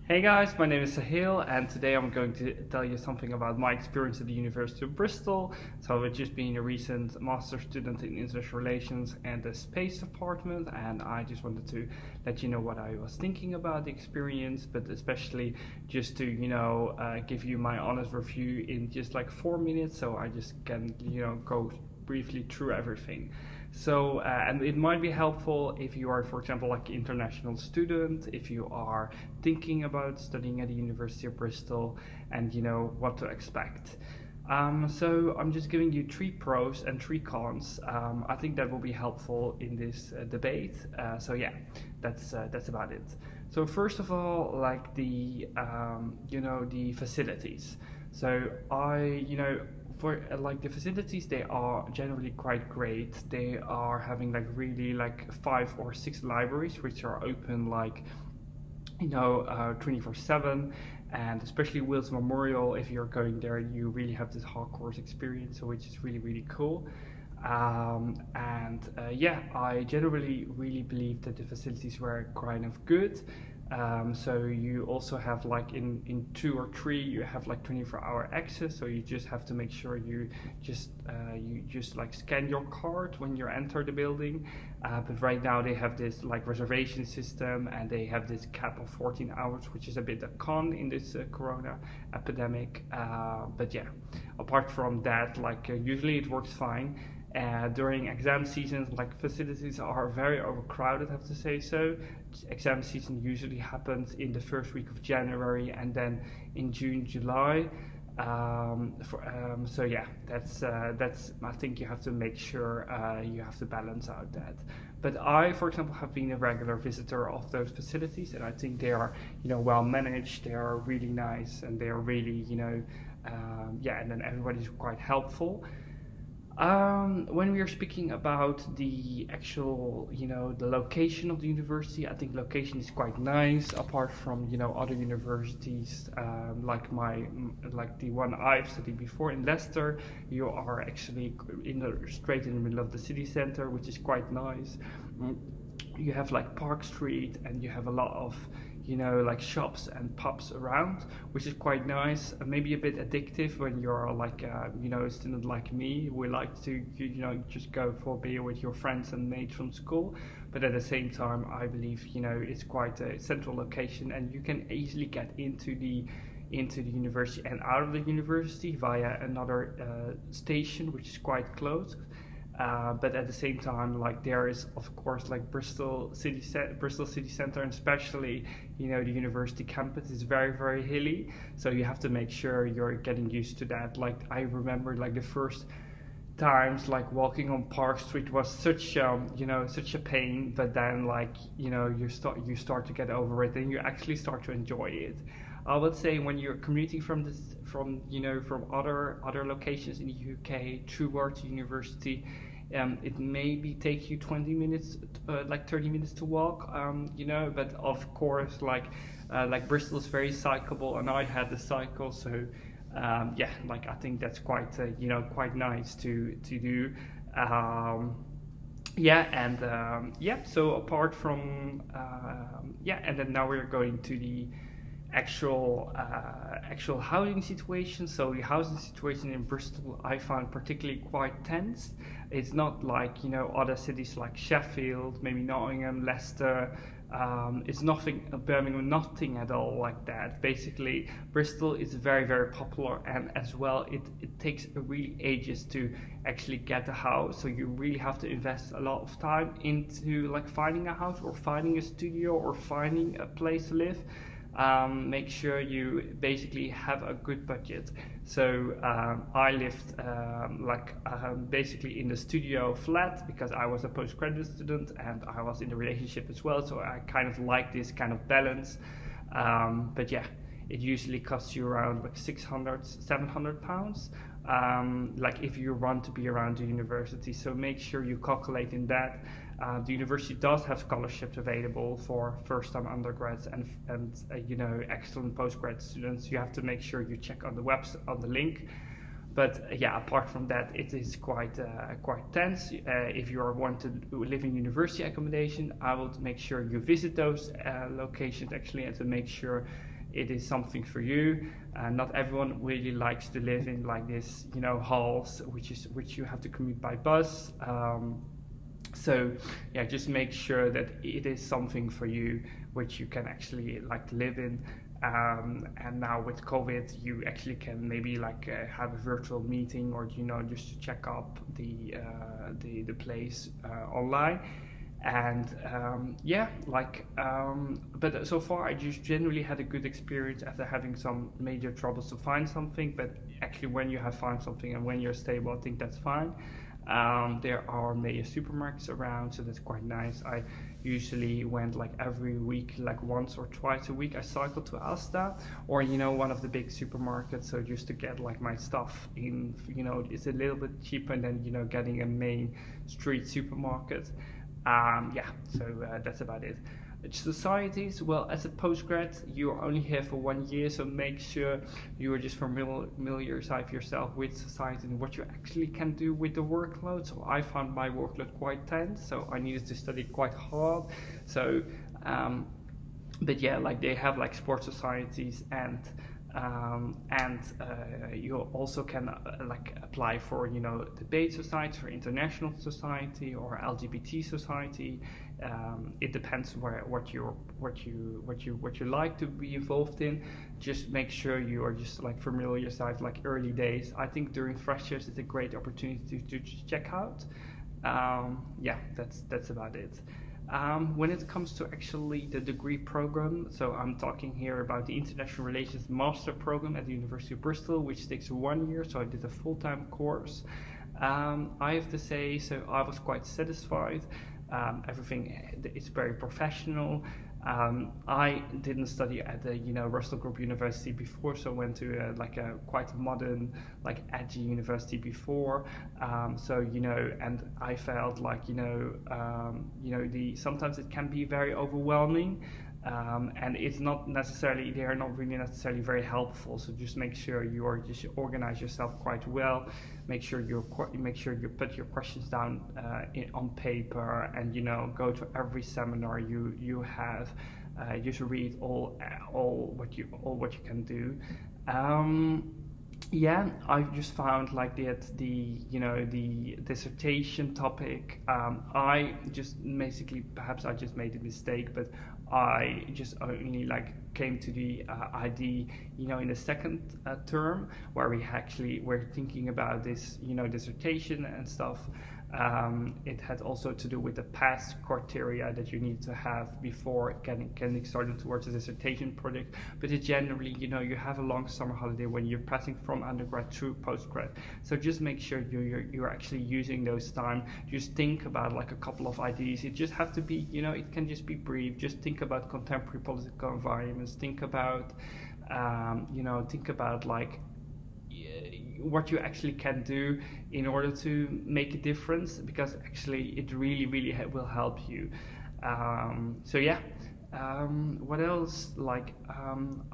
Hey guys, my name is Sahil and today I'm going to tell you something about my experience at the University of Bristol. So I've just been a recent master's student in international relations and the space department, and I just wanted to let you know what I was thinking about the experience, but especially just to give you my honest review in just like 4 minutes, so I just can go briefly through everything. So, and it might be helpful if you are, for example, like an international student, if you are thinking about studying at the University of Bristol and you know what to expect. So I'm just giving you 3 pros and 3 cons. I think that will be helpful in this debate. So yeah, that's about it. So first of all, like the facilities. So for like the facilities, they are generally quite great. They are having like really like 5 or 6 libraries which are open 24/7, and especially Wills Memorial, if you're going there you really have this hardcore experience, which is really cool. Yeah, I generally really believe that the facilities were kind of good. So you also have like in 2 or 3 you have like 24-hour access, so you just have to make sure you just like scan your card when you enter the building. But right now they have this like reservation system, and they have this cap of 14 hours, which is a bit a con in this corona epidemic. But yeah, apart from that, usually it works fine. During exam seasons, like facilities are very overcrowded, I have to say so. Exam season usually happens in the first week of January and then in June, July. So yeah, that's I think you have to make sure you have to balance out that. But I, for example, have been a regular visitor of those facilities, and I think they are well managed. They are really nice, and they are really and then everybody's quite helpful. When we are speaking about the actual, the location of the university, I think location is quite nice. Apart from other universities, like the one I've studied before in Leicester, you are actually straight in the middle of the city center, which is quite nice. You have like Park Street, and you have a lot of like shops and pubs around, which is quite nice. Maybe a bit addictive when you're like a student like me, who like to just go for a beer with your friends and mates from school. But at the same time, I believe it's quite a central location, and you can easily get into the university and out of the university via another station, which is quite close. But at the same time, like there is of course like Bristol City Centre, and especially the university campus is very hilly, so you have to make sure you're getting used to that. Like I remember like the first times like walking on Park Street was such a pain, but then you start to get over it, and you actually start to enjoy it. I would say when you're commuting from other locations in the UK towards university, it maybe take you 20 minutes, 30 minutes to walk, but of course like Bristol is very cyclable, and I had the cycle, so I think that's quite quite nice to do. So apart from and then now we're going to the actual housing situation. So the housing situation in Bristol I found particularly quite tense. It's not like other cities like Sheffield, maybe Nottingham, Leicester. It's nothing, Birmingham, nothing at all like that. Basically, Bristol is very popular, and as well it takes really ages to actually get a house. So you really have to invest a lot of time into like finding a house, or finding a studio, or finding a place to live. Make sure you basically have a good budget. So I lived basically in the studio flat, because I was a postgraduate student and I was in a relationship as well, so I kind of like this kind of balance. But yeah, it usually costs you around like £600-700, like if you want to be around the university. So make sure you calculate in that. The university does have scholarships available for first-time undergrads and excellent postgrad students. You have to make sure you check on the website, on the link. But yeah, apart from that, it is quite tense. If you want to live in university accommodation, I would make sure you visit those locations actually, and to make sure it is something for you. Not everyone really likes to live in like this, halls, which you have to commute by bus. So yeah, just make sure that it is something for you which you can actually like live in. And now with COVID, you actually can maybe like have a virtual meeting, or just to check up the place online. And but so far I just generally had a good experience after having some major troubles to find something. But actually, when you have found something and when you're stable, I think that's fine. There are major supermarkets around, so that's quite nice. I usually went like every week, like once or twice a week. I cycled to Asta, or one of the big supermarkets. So just to get like my stuff in, it's a little bit cheaper than getting a main street supermarket. So that's about it. Societies, well, as a postgrad, you're only here for 1 year, so make sure you are just familiarize yourself with society and what you actually can do with the workload. So I found my workload quite tense, so I needed to study quite hard. So, but yeah, like they have like sports societies, and you also can like apply for debate society, for international society, or LGBT society. It depends what you like to be involved in. Just make sure you are just like familiar yourself like early days. I think during freshers it's a great opportunity to check out. That's about it. When it comes to actually the degree program, so I'm talking here about the International Relations Master Program at the University of Bristol, which takes 1 year, so I did a full-time course. I have to say, so I was quite satisfied. Everything is very professional. I didn't study at the Russell Group University before, so I went to a quite modern, like edgy university before. And I felt like sometimes it can be very overwhelming. And it's not necessarily, they are not really necessarily very helpful. So just make sure you are just organize yourself quite well. Make sure you put your questions down on paper, and go to every seminar you have. Just read all what you can do. I just found like that the dissertation topic. I just basically, perhaps I just made a mistake, but I just only like came to the ID, in the second term, where we're thinking about this, dissertation and stuff. It had also to do with the past criteria that you need to have before getting started towards a dissertation project. But it generally, you have a long summer holiday when you're passing from undergrad through postgrad. So just make sure you're actually using those time. Just think about like a couple of ideas. It just have to be, it can just be brief. Just think about contemporary political environments. Think about, like what you actually can do in order to make a difference, because actually it really will help you. What else, like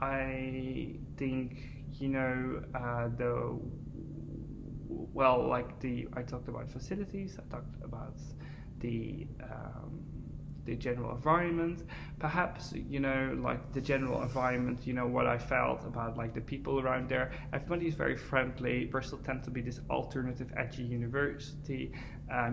I think I talked about facilities, I talked about the general environment. Perhaps like the general environment, what I felt about like the people around there. Everybody is very friendly. Bristol tends to be this alternative edgy university.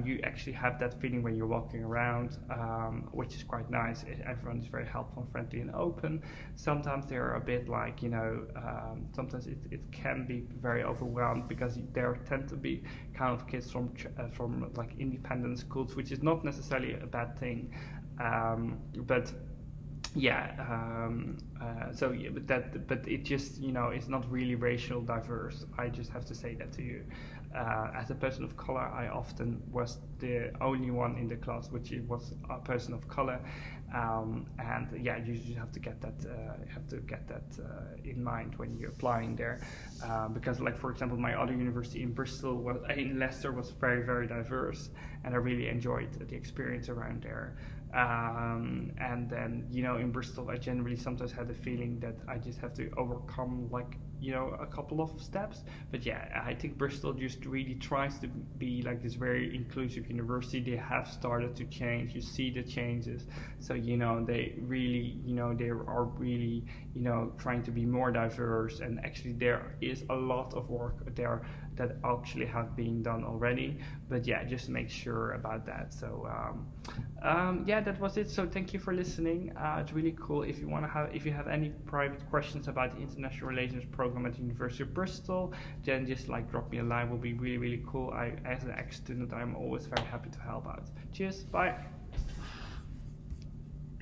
You actually have that feeling when you're walking around, which is quite nice. Everyone is very helpful, friendly, and open. Sometimes they're a bit like sometimes it can be very overwhelmed, because there tend to be kind of kids from like independent schools, which is not necessarily a bad thing. But it just it's not really racial diverse. I just have to say that to you. As a person of color, I often was the only one in the class which was a person of color, you just have to get that in mind when you're applying there, because like for example, my other university in Leicester was very, very diverse, and I really enjoyed the experience around there. And then in Bristol, I generally sometimes had the feeling that I just have to overcome like a couple of steps. But yeah, I think Bristol just really tries to be like this very inclusive university. They have started to change. You see the changes. So they really they are really trying to be more diverse, and actually there is a lot of work there that actually have been done already. But yeah, just make sure about that. So yeah, that was it. So thank you for listening. It's really cool. If you have any private questions about the International Relations Program at the University of Bristol, then just drop me a line. Will be really, really cool. As an ex-student, I'm always very happy to help out. Cheers, bye.